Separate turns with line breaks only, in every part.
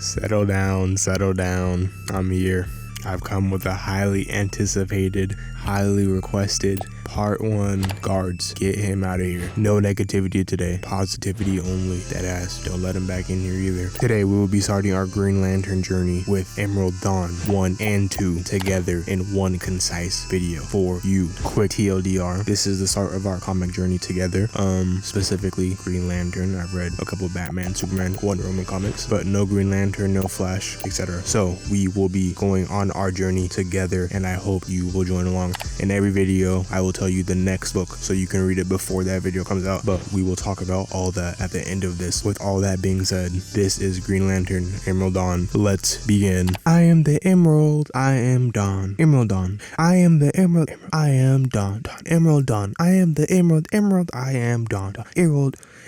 Settle down, settle down. I'm here. I've come with a highly anticipated, highly requested part 1 guards. Get him out of here. No negativity today. Positivity only. That ass. Don't let him back in here either. Today we will be starting our Green Lantern journey with Emerald Dawn 1 and 2 together in one concise video for you. Quick TLDR. This is the start of our comic journey together. Specifically Green Lantern. I've read a couple of Batman, Superman, Wonder Woman comics, but no Green Lantern, no Flash, etc. So we will be going on our journey together, and I hope you will join along. In every video I will tell you the next book so you can read it before that video comes out, but we will talk about all that at the end of this. With all that being said, this is Green Lantern Emerald Dawn. Let's begin. I am the Emerald, I am Dawn. Emerald Dawn, I am the Emerald, I am Dawn. Emerald Dawn, I am the Emerald, I am Dawn.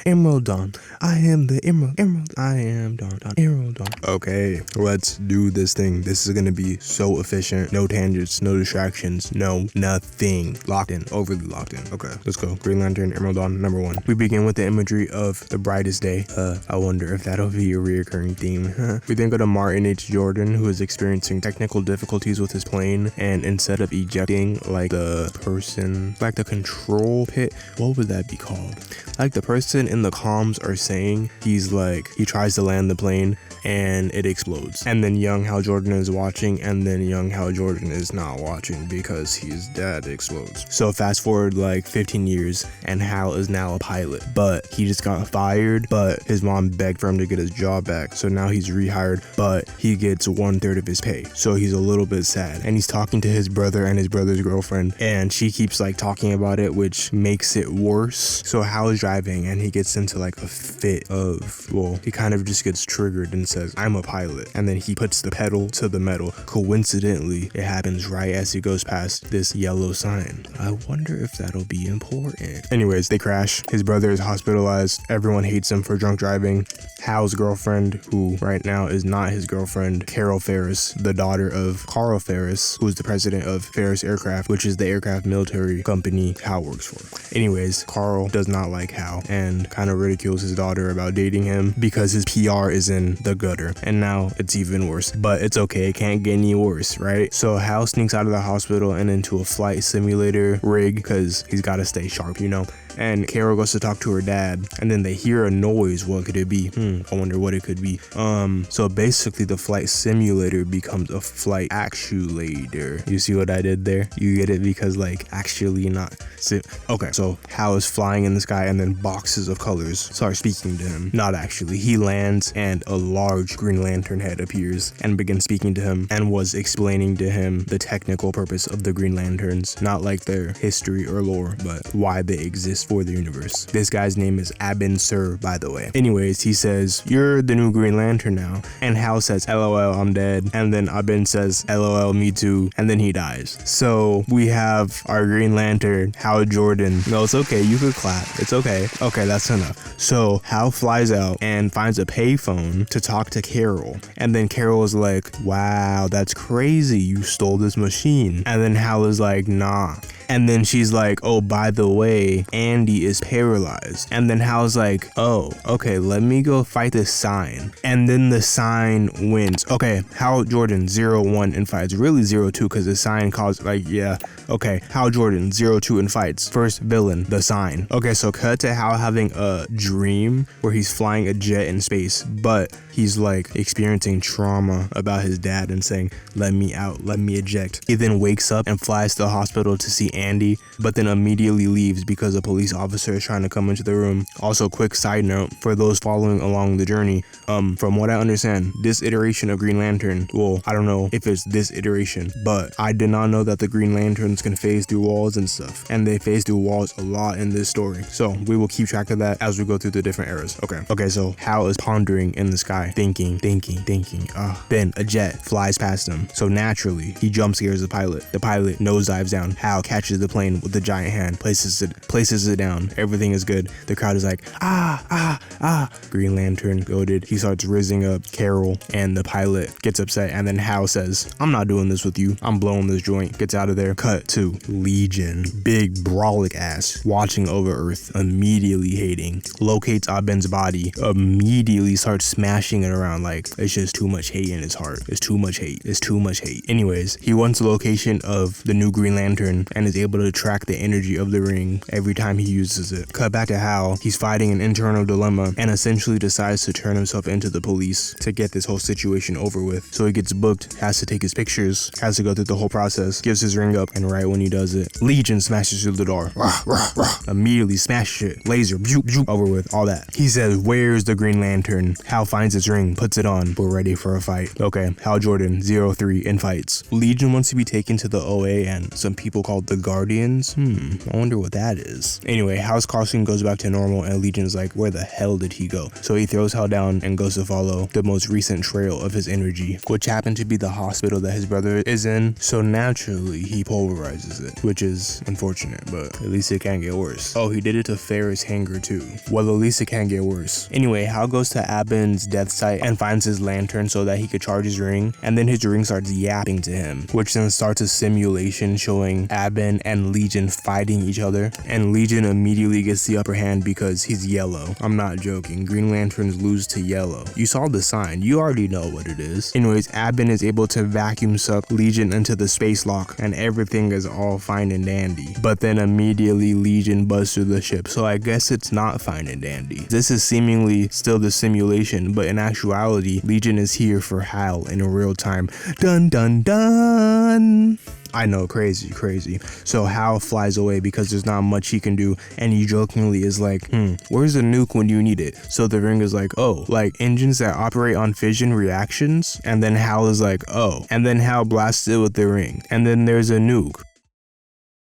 Emerald Dawn, I am the Emerald, I am Dawn. Emerald Dawn. Okay, let's do this thing. This is gonna be so efficient. No tangents, no distractions, no nothing. Locked in, overly locked in. Okay, let's go. Green Lantern Emerald Dawn number 1. We begin with the imagery of the brightest day. I wonder if that'll be a reoccurring theme. We then go to Martin H. Jordan, who is experiencing technical difficulties with his plane, and instead of ejecting like the control pit, what would that be called? Like the person in the comms are saying, he's like, he tries to land the plane and it explodes. And then young Hal Jordan is watching, and then young Hal Jordan is not watching because his dad explodes. So fast forward like 15 years and Hal is now a pilot, but he just got fired, but his mom begged for him to get his job back. So now he's rehired, but he gets 1/3 of his pay. So he's a little bit sad, and he's talking to his brother and his brother's girlfriend, and she keeps like talking about it, which makes it worse. So Hal is driving and he gets into like a fit of, well, he kind of just gets triggered and says, I'm a pilot. And then he puts the pedal to the metal. Coincidentally, it happens right as he goes past this yellow sign. I wonder if that'll be important. Anyways, they crash. His brother is hospitalized. Everyone hates him for drunk driving. Hal's girlfriend, who right now is not his girlfriend, Carol Ferris, the daughter of Carl Ferris, who is the president of Ferris Aircraft, which is the aircraft military company Hal works for. Anyways, Carl does not like Hal and kind of ridicules his daughter about dating him because his PR is in the gutter, and now it's even worse. But it's okay, it can't get any worse, right? So Hal sneaks out of the hospital and into a flight simulator rig because he's got to stay sharp, you know. And Carol goes to talk to her dad, and then they hear a noise. What could it be? I wonder what it could be. So basically the flight simulator becomes a flight actuator. You see what I did there? You get it? Because like actually not. Okay, so Hal is flying in the sky, and then boxes of colors start speaking to him. Not actually. He lands, and a large Green Lantern head appears and begins speaking to him and was explaining to him the technical purpose of the Green Lanterns, not like their history or lore, but why they exist for the universe. This guy's name is Abin Sur, by the way. Anyways, he says, you're the new Green Lantern now. And Hal says, LOL, I'm dead. And then Abin says, LOL, me too. And then he dies. So we have our Green Lantern, Hal Jordan. No, it's okay. You could clap. It's okay. Okay, that's enough. So Hal flies out and finds a payphone to talk to Carol. And then Carol is like, wow, that's crazy. You stole this machine. And then Hal is like, nah. And then she's like, oh, by the way, Andy is paralyzed. And then Hal's like, oh, okay, let me go fight this sign. And then the sign wins. Okay, Hal Jordan 0-1 in fights. Really 0-2 because the sign caused, like, yeah. Okay, Hal Jordan 0-2 in fights. First villain, the sign. Okay, so cut to Hal having a dream where he's flying a jet in space, but he's like experiencing trauma about his dad and saying, let me out, let me eject. He then wakes up and flies to the hospital to see Andy, but then immediately leaves because a police officer is trying to come into the room. Also, quick side note for those following along the journey, from what I understand, this iteration of Green Lantern, well, I don't know if it's this iteration, but I did not know that the Green Lanterns can phase through walls and stuff, and they phase through walls a lot in this story. So we will keep track of that as we go through the different eras. Okay, so Hal is pondering in the sky, thinking. Then a jet flies past him, so naturally he jump scares the pilot. The pilot nosedives down. Hal catches catches the plane with the giant hand, places it down. Everything is good. The crowd is like, ah. Green Lantern goaded. He starts rizzing up Carol, and the pilot gets upset, and then Hal says, I'm not doing this with you. I'm blowing this joint. Gets out of there. Cut to Legion. Big brolic ass watching over Earth, immediately hating. Locates Aben's body, immediately starts smashing it around like it's just too much hate in his heart. It's too much hate. Anyways, he wants the location of the new Green Lantern and is able to track the energy of the ring every time he uses it. Cut back to Hal. He's fighting an internal dilemma and essentially decides to turn himself into the police to get this whole situation over with. So he gets booked, has to take his pictures, has to go through the whole process, gives his ring up, and right when he does it, Legion smashes through the door. Immediately smashes it. Laser, over with, all that. He says, where's the Green Lantern? Hal finds his ring, puts it on. We're ready for a fight. Okay, Hal Jordan, 03 in fights. Legion wants to be taken to the OA and some people called the Guardians. I wonder what that is. Anyway, Hal's costume goes back to normal and Legion's like, where the hell did he go? So he throws Hal down and goes to follow the most recent trail of his energy, which happened to be the hospital that his brother is in. So naturally, he pulverizes it, which is unfortunate, but at least it can't get worse. Oh, he did it to Ferris Hanger too. Well, at least it can't get worse. Anyway, Hal goes to Aben's death site and finds his lantern so that he could charge his ring, and then his ring starts yapping to him, which then starts a simulation showing Aben and Legion fighting each other, and Legion immediately gets the upper hand because he's yellow. I'm not joking. Green Lanterns lose to yellow. You saw the sign. You already know what it is. Anyways, Aben is able to vacuum suck Legion into the space lock, and everything is all fine and dandy. But then immediately Legion busts through the ship, so I guess it's not fine and dandy. This is seemingly still the simulation, but in actuality, Legion is here for Hal in real time. Dun dun dun! I know, crazy. So Hal flies away because there's not much he can do, and he jokingly is like, where's the nuke when you need it? So the ring is like, oh, like engines that operate on fission reactions? And then Hal is like, oh. And then Hal blasts it with the ring. And then there's a nuke.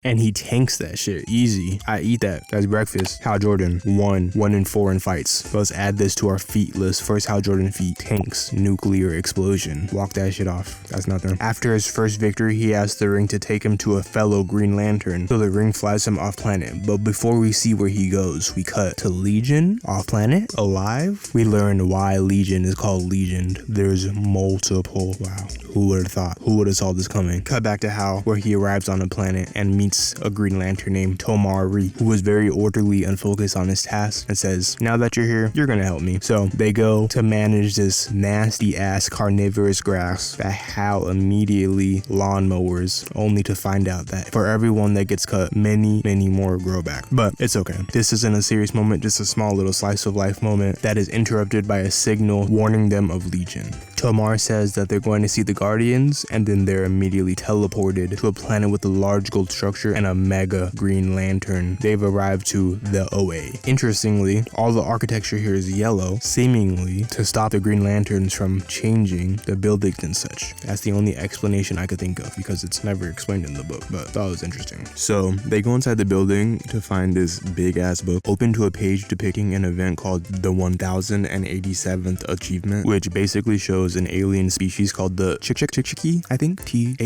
And he tanks that shit easy. I eat that. That's breakfast. Hal Jordan, 1 in 4 in fights. Let's add this to our feat list. First Hal Jordan feat, tanks, nuclear explosion. Walk that shit off. That's nothing. After his first victory, he asks the ring to take him to a fellow Green Lantern. So the ring flies him off planet. But before we see where he goes, we cut to Legion, off planet, alive. We learn why Legion is called Legion. There's multiple. Wow. Who would have thought? Who would have saw this coming? Cut back to Hal, where he arrives on a planet and meets a Green Lantern named Tomari, who was very orderly and focused on his task, and says, now that you're here, you're gonna help me. So they go to manage this nasty ass carnivorous grass that Hal immediately lawnmowers, only to find out that for everyone that gets cut, many more grow back. But it's okay. This isn't a serious moment, just a small little slice of life moment that is interrupted by a signal warning them of Legion. Tomar says that they're going to see the Guardians, and then they're immediately teleported to a planet with a large gold structure and a mega Green Lantern. They've arrived to the OA. Interestingly, all the architecture here is yellow, seemingly to stop the Green Lanterns from changing the buildings and such. That's the only explanation I could think of because it's never explained in the book, but I thought it was interesting. So they go inside the building to find this big ass book, open to a page depicting an event called the 1087th achievement, which basically shows an alien species called the Chikchiki, I think, Tchkii,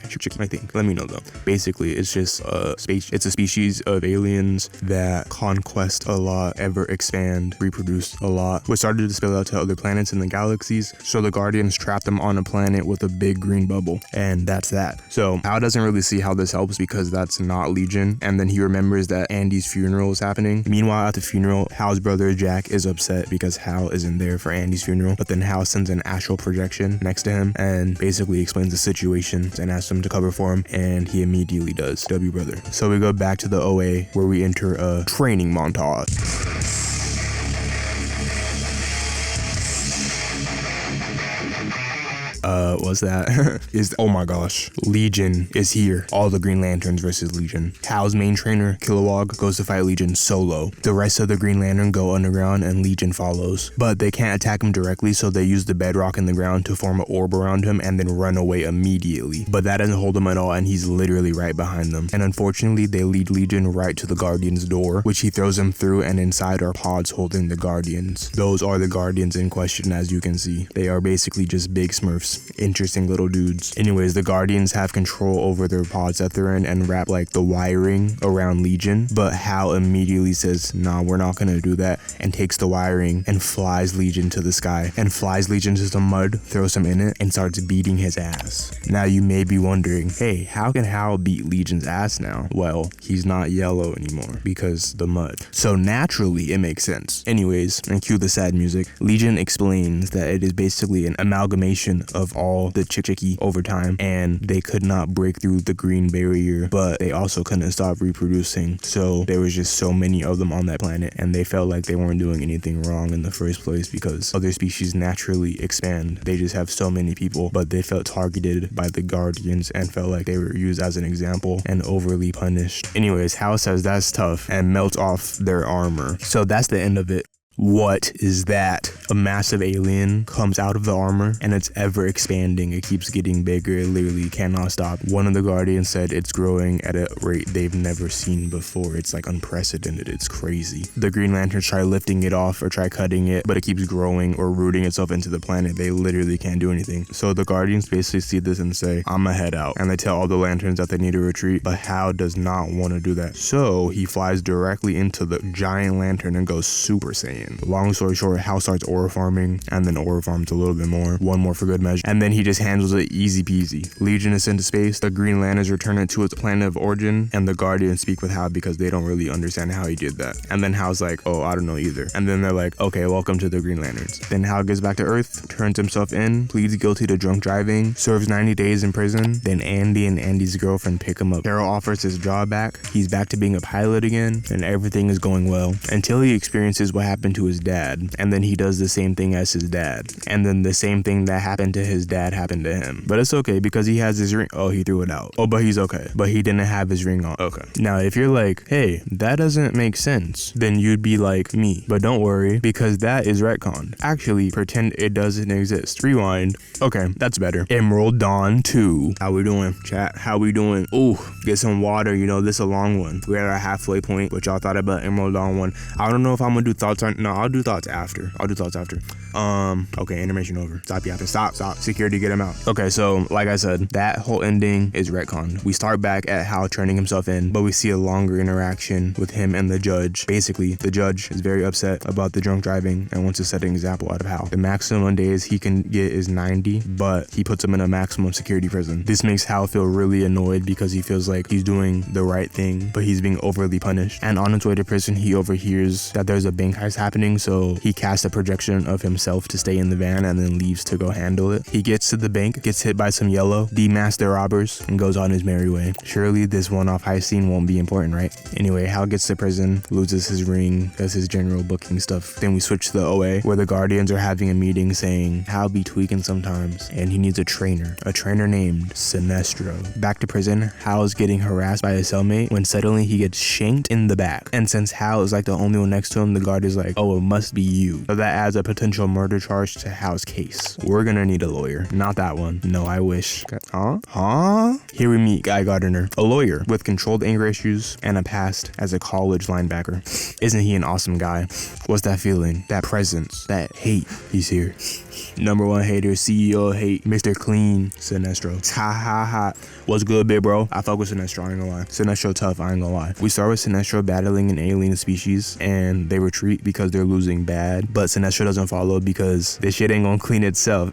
Chikchiki, I think. Let me know though. Basically, it's just it's a species of aliens that conquest a lot, ever expand, reproduce a lot, which started to spill out to other planets in the galaxies. So the Guardians trapped them on a planet with a big green bubble, and that's that. So Hal doesn't really see how this helps because that's not Legion, and then he remembers that Andy's funeral is happening. Meanwhile, at the funeral, Hal's brother Jack is upset because Hal isn't there for Andy's funeral, but then Hal sends an astral projection next to him and basically explains the situation and asks him to cover for him, and he immediately does. W brother. So we go back to the OA where we enter a training montage. What's that? Oh my gosh. Legion is here. All the Green Lanterns versus Legion. Hal's main trainer, Kilowog, goes to fight Legion solo. The rest of the Green Lantern go underground and Legion follows. But they can't attack him directly, so they use the bedrock in the ground to form an orb around him and then run away immediately. But that doesn't hold him at all, and he's literally right behind them. And unfortunately, they lead Legion right to the Guardians' door, which he throws him through, and inside are pods holding the Guardians. Those are the Guardians in question, as you can see. They are basically just big Smurfs. ships. Interesting little dudes. Anyways, the Guardians have control over their pods that they're in and wrap like the wiring around Legion, but Hal immediately says, nah, we're not gonna do that, and takes the wiring and flies Legion to the sky and flies Legion to some mud, throws him in it, and starts beating his ass. Now you may be wondering, hey, how can Hal beat Legion's ass now? Well, he's not yellow anymore because the mud. So naturally it makes sense. Anyways, and cue the sad music, Legion explains that it is basically an amalgamation of all the chicky over time, and they could not break through the green barrier, but they also couldn't stop reproducing. So there was just so many of them on that planet, and they felt like they weren't doing anything wrong in the first place because other species naturally expand. They just have so many people, but they felt targeted by the Guardians and felt like they were used as an example and overly punished. Anyways, Hal says that's tough and melts off their armor. So that's the end of it. What is that? A massive alien comes out of the armor and it's ever expanding. It keeps getting bigger. It literally cannot stop. One of the Guardians said it's growing at a rate they've never seen before. It's like unprecedented. It's crazy. The Green Lanterns try lifting it off or try cutting it, but it keeps growing or rooting itself into the planet. They literally can't do anything. So the Guardians basically see this and say, I'ma head out. And they tell all the Lanterns that they need to retreat, but Hal does not want to do that. So he flies directly into the giant lantern and goes Super Saiyan. Long story short, Hal starts aura farming and then aura farms a little bit more, one more for good measure, and then he just handles it easy peasy. Legion is into space, the Green Lanterns return it to its planet of origin, and the Guardians speak with Hal because they don't really understand how he did that. And then Hal's like, oh, I don't know either. And then they're like, okay, welcome to the Green Lanterns. Then Hal gets back to Earth, turns himself in, pleads guilty to drunk driving, serves 90 days in prison. Then Andy and Andy's girlfriend pick him up. Carol offers his job back, he's back to being a pilot again, and everything is going well until he experiences what happened to his dad, and then he does the same thing as his dad, and then the same thing that happened to his dad happened to him. But it's okay because he has his ring. Oh, he threw it out. Oh, but he's okay. But he didn't have his ring on. Okay. Now, if you're like, hey, that doesn't make sense, then you'd be like me. But don't worry, because that is retcon. Actually, pretend it doesn't exist. Rewind. Okay, that's better. Emerald Dawn 2. How we doing, chat? How we doing? Ooh, get some water. You know, this is a long one. We're at our halfway point, which y'all thought about Emerald Dawn 1. I don't know if I'm gonna do thoughts on. No, I'll do thoughts after. Okay, animation over. Stop yapping. Stop. Security, get him out. Okay, so like I said, that whole ending is retcon. We start back at Hal turning himself in, but we see a longer interaction with him and the judge. Basically, the judge is very upset about the drunk driving and wants to set an example out of Hal. The maximum days he can get is 90, but he puts him in a maximum security prison. This makes Hal feel really annoyed because he feels like he's doing the right thing, but he's being overly punished. And on his way to prison, he overhears that there's a bank heist happening, so he casts a projection of himself to stay in the van and then leaves to go handle it. He gets to the bank, gets hit by some yellow, demasks the robbers, and goes on his merry way. Surely this one-off heist scene won't be important, right? Anyway, Hal gets to prison, loses his ring, does his general booking stuff. Then we switch to the OA, where the Guardians are having a meeting saying Hal be tweaking sometimes, and he needs a trainer named Sinestro. Back to prison, Hal is getting harassed by his cellmate when suddenly he gets shanked in the back. And since Hal is like the only one next to him, the guard is like, oh, it must be you. So that adds a potential murder charge to Hal's case. We're gonna need a lawyer. Not that one. No, I wish. Huh? Here we meet Guy Gardner, a lawyer with controlled anger issues and a past as a college linebacker. Isn't he an awesome guy? What's that feeling? That presence? That hate? He's here. Number one hater, CEO of hate, Mr. Clean, Sinestro. Ha ha ha. What's good, big bro? I fuck with Sinestro, I ain't gonna lie. Sinestro tough, I ain't gonna lie. We start with Sinestro battling an alien species and they retreat because they're losing bad, but Sinestro doesn't follow because this shit ain't gonna clean itself.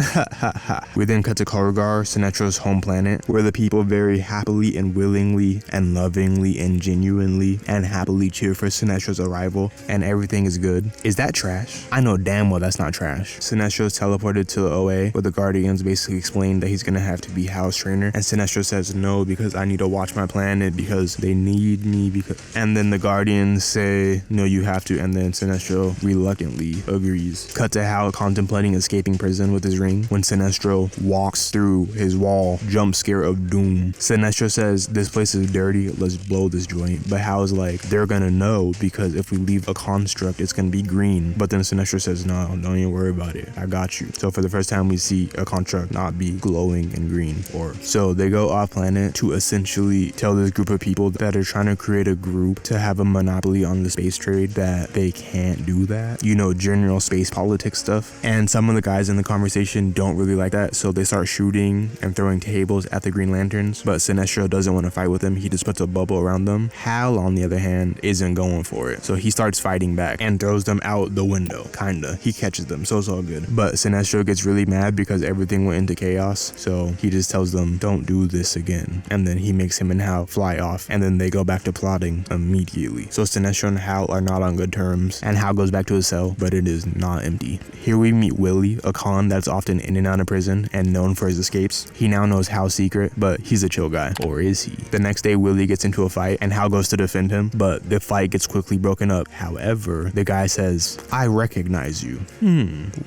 We then cut to Korugar, Sinestro's home planet, where the people very happily and willingly and lovingly and genuinely and happily cheer for Sinestro's arrival, and everything is good. Is that trash? I know damn well that's not trash. Sinestro's teleported to the OA, where the Guardians basically explain that he's gonna have to be Hal's trainer, and Sinestro says no because I need to watch my planet because they need me and then the Guardians say no, you have to, and then Sinestro reluctantly agrees. Cut to Hal contemplating escaping prison with his ring when Sinestro walks through his wall, jump scare of doom. Sinestro says this place is dirty, let's blow this joint, but Hal's like, they're gonna know because if we leave a construct it's gonna be green. But then Sinestro says no, don't even worry about it, I got you. So for the first time we see a construct not be glowing and green. Or so they go off planet to essentially tell this group of people that are trying to create a group to have a monopoly on the space trade that they can't do do that. You know, general space politics stuff. And some of the guys in the conversation don't really like that, so they start shooting and throwing tables at the Green Lanterns, but Sinestro doesn't want to fight with them. He just puts a bubble around them. Hal, on the other hand, isn't going for it, so he starts fighting back and throws them out the window, kinda. He catches them, so it's all good. But Sinestro gets really mad because everything went into chaos, so he just tells them, don't do this again. And then he makes him and Hal fly off, and then they go back to plotting immediately. So Sinestro and Hal are not on good terms, and Hal goes back to his cell, but it is not empty. Here we meet Willie, a con that's often in and out of prison and known for his escapes. He now knows Hal's secret, but he's a chill guy. Or is he? The next day, Willie gets into a fight, and Hal goes to defend him, but the fight gets quickly broken up. However, the guy says, I recognize you.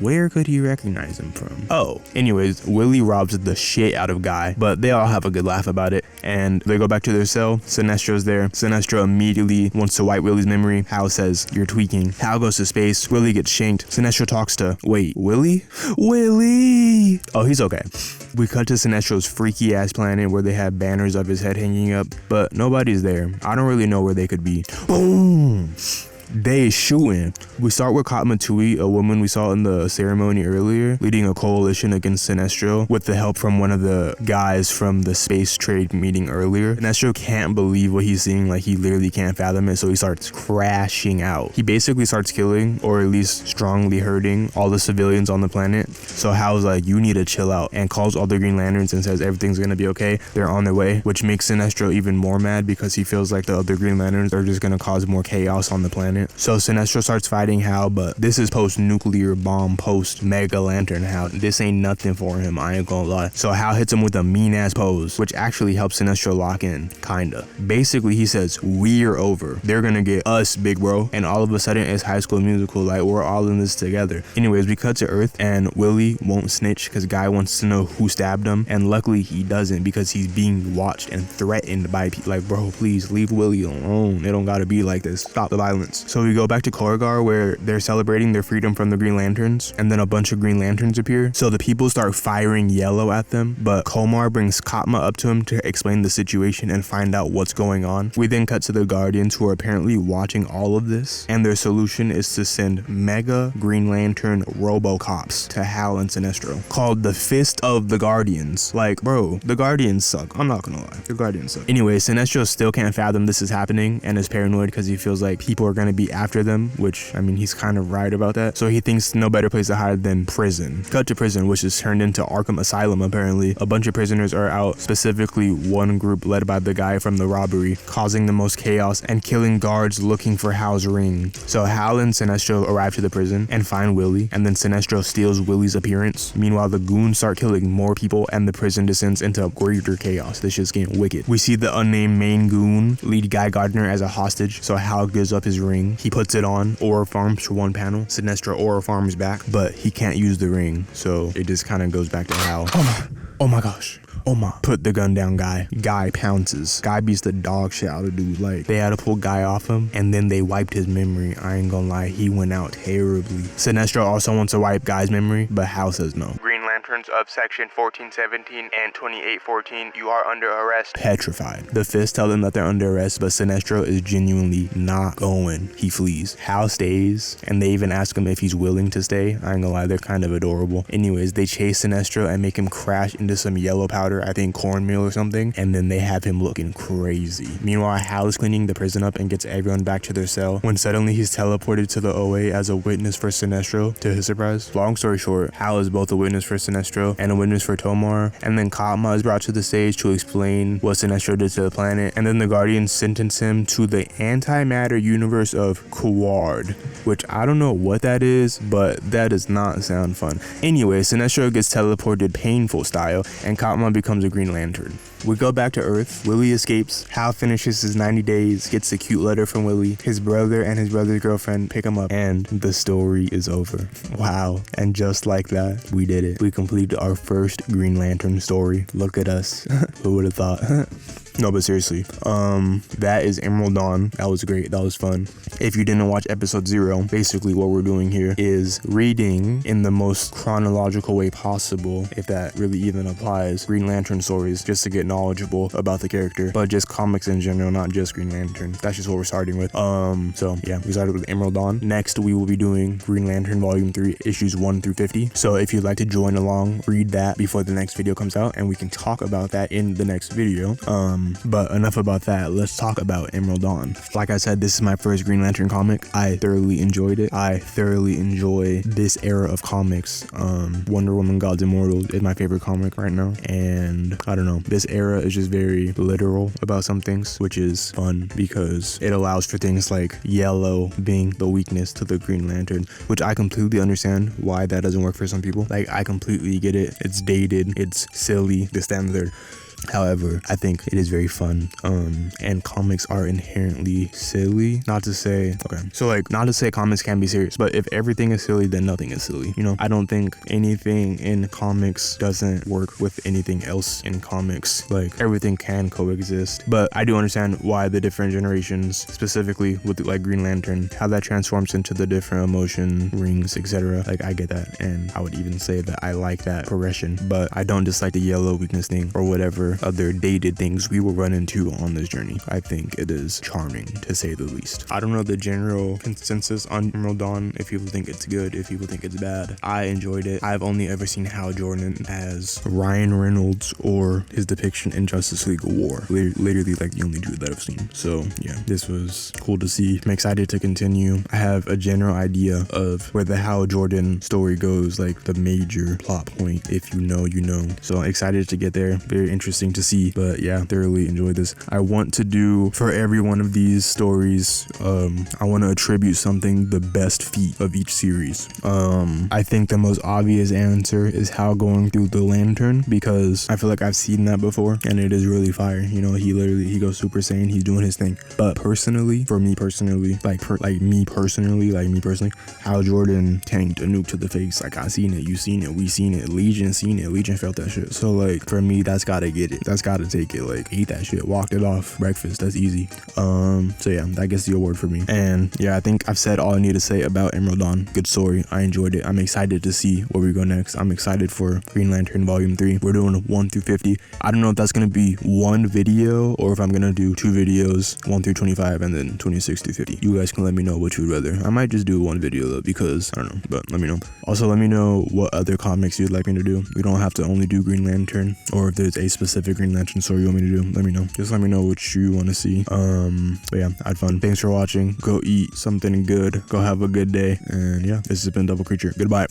Where could he recognize him from? Oh, anyways, Willie robs the shit out of Guy, but they all have a good laugh about it, and they go back to their cell. Sinestro's there. Sinestro immediately wants to wipe Willie's memory. Hal says, you're tweaking. Hal goes to space. Willie gets shanked. Sinestro talks to, wait, Willie? Willie! Oh, he's okay. We cut to Sinestro's freaky ass planet where they have banners of his head hanging up, but nobody's there. I don't really know where they could be. Boom! They shooting. We start with Katma Tui, a woman we saw in the ceremony earlier, leading a coalition against Sinestro with the help from one of the guys from the space trade meeting earlier. Sinestro can't believe what he's seeing, like he literally can't fathom it, so he starts crashing out. He basically starts killing, or at least strongly hurting, all the civilians on the planet. So Hal's like, you need to chill out, and calls all the Green Lanterns and says everything's gonna be okay. They're on their way, which makes Sinestro even more mad because he feels like the other Green Lanterns are just gonna cause more chaos on the planet. So Sinestro starts fighting Hal, but this is post-nuclear bomb, post-mega lantern Hal. This ain't nothing for him, I ain't gonna lie. So Hal hits him with a mean-ass pose, which actually helps Sinestro lock in, kinda. Basically, he says, we're over. They're gonna get us, big bro. And all of a sudden, it's High School Musical, like, we're all in this together. Anyways, we cut to Earth, and Willie won't snitch because Guy wants to know who stabbed him, and luckily he doesn't because he's being watched and threatened by people. Like, bro, please leave Willie alone. It don't gotta be like this. Stop the violence. So we go back to Korrigar where they're celebrating their freedom from the Green Lanterns, and then a bunch of Green Lanterns appear. So the people start firing yellow at them, but Komar brings Katma up to him to explain the situation and find out what's going on. We then cut to the Guardians, who are apparently watching all of this, and their solution is to send mega Green Lantern Robocops to Hal and Sinestro, called the Fist of the Guardians. Like, bro, the Guardians suck. I'm not gonna lie, the Guardians suck. Anyway, Sinestro still can't fathom this is happening and is paranoid because he feels like people are gonna be after them, which, I mean, he's kind of right about that. So he thinks no better place to hide than prison. Cut to prison, which is turned into Arkham Asylum apparently. A bunch of prisoners are out, specifically one group led by the guy from the robbery, causing the most chaos and killing guards looking for Hal's ring. So Hal and Sinestro arrive to the prison and find Willie, and then Sinestro steals Willie's appearance. Meanwhile, the goons start killing more people and the prison descends into greater chaos. This shit's getting wicked. We see the unnamed main goon lead Guy Gardner as a hostage, so Hal gives up his ring. He puts it on, Aura farms for one panel. Sinestro Aura farms back, but he can't use the ring, so it just kind of goes back to Hal. Oh my gosh. Oh my. Put the gun down, Guy. Guy pounces. Guy beats the dog shit out of dude. Like, they had to pull Guy off him, and then they wiped his memory. I ain't gonna lie, he went out terribly. Sinestro also wants to wipe Guy's memory, but Hal says no. Green Lanterns of Section 1417 and 2814, you are under arrest. Petrified. The Fist tell them that they're under arrest, but Sinestro is genuinely not going. He flees. Hal stays, and they even ask him if he's willing to stay. I ain't gonna lie, they're kind of adorable. Anyways, they chase Sinestro and make him crash into some yellow powder, I think cornmeal or something, and then they have him looking crazy. Meanwhile, Hal is cleaning the prison up and gets everyone back to their cell when suddenly he's teleported to the OA as a witness for Sinestro, to his surprise. Long story short, Hal is both a witness for Sinestro and a witness for Tomar, and then Katma is brought to the stage to explain what Sinestro did to the planet, and then the Guardians sentence him to the antimatter universe of Quard, which I don't know what that is, but that does not sound fun. Anyway, Sinestro gets teleported painful style, and Katma becomes a Green Lantern. We go back to Earth. Willie escapes. Hal finishes his 90 days, gets a cute letter from Willie. His brother and his brother's girlfriend pick him up, and the story is over. Wow. And just like that, we did it. We completed our first Green Lantern story. Look at us. Who would have thought? No, but seriously, that is Emerald Dawn. That was great. That was fun. If you didn't watch episode 0, basically what we're doing here is reading in the most chronological way possible, if that really even applies, Green Lantern stories, just to get knowledgeable about the character, but just comics in general, not just Green Lantern. That's just what we're starting with. So yeah, we started with Emerald Dawn. Next, we will be doing Green Lantern Volume 3, issues 1 through 50. So if you'd like to join along, read that before the next video comes out, and we can talk about that in the next video. But enough about that. Let's talk about Emerald Dawn. Like I said, this is my first Green Lantern comic. I thoroughly enjoyed it. I thoroughly enjoy this era of comics. Wonder Woman Gods Immortal is my favorite comic right now, and I don't know, this era is just very literal about some things, which is fun because it allows for things like yellow being the weakness to the Green Lantern, which I completely understand why that doesn't work for some people. Like, I completely get it. It's dated, it's silly, this, that, and the third. However, I think it is very fun, and comics are inherently silly. Not to say comics can be serious, but if everything is silly, then nothing is silly. You know, I don't think anything in comics doesn't work with anything else in comics. Like, everything can coexist, but I do understand why the different generations, specifically with like Green Lantern, how that transforms into the different emotion rings, etc. Like, I get that, and I would even say that I like that progression, but I don't dislike the yellow weakness thing or whatever other dated things we will run into on this journey. I think it is charming, to say the least. I don't know the general consensus on Emerald Dawn, if people think it's good, if people think it's bad. I enjoyed it. I've only ever seen Hal Jordan as Ryan Reynolds or his depiction in Justice League War. Literally like the only two that I've seen. So yeah, this was cool to see. I'm excited to continue. I have a general idea of where the Hal Jordan story goes, like the major plot point. If you know, you know. So excited to get there. Very interesting to see, but yeah, thoroughly enjoyed this. I want to do, for every one of these stories, I want to attribute something the best feat of each series. I think the most obvious answer is Hal going through the lantern, because I feel like I've seen that before and it is really fire. You know, he goes Super Saiyan, he's doing his thing. But personally, for me personally, Hal Jordan tanked a nuke to the face. Like, I seen it, you seen it, we seen it, Legion seen it, Legion felt that shit. So like, for me, that's gotta get it. That's gotta take it. Like, ate that shit, walked it off, breakfast, that's easy. So yeah, that gets the award for me. And yeah, I think I've said all I need to say about Emerald Dawn. Good story, I enjoyed it. I'm excited to see where we go next. I'm excited for Green Lantern Volume 3. We're doing 1 through 50. I don't know if that's gonna be one video or if I'm gonna do 2 videos, 1 through 25 and then 26 through 50. You guys can let me know what you'd rather. I might just do one video though, because I don't know, but let me know. Also, let me know what other comics you'd like me to do. We don't have to only do Green Lantern, or if there's a specific Green Lantern story you want me to do, let me know. Just let me know what you want to see. But yeah, I had fun. Thanks for watching. Go eat something good. Go have a good day. And yeah, this has been Double Creature. Goodbye.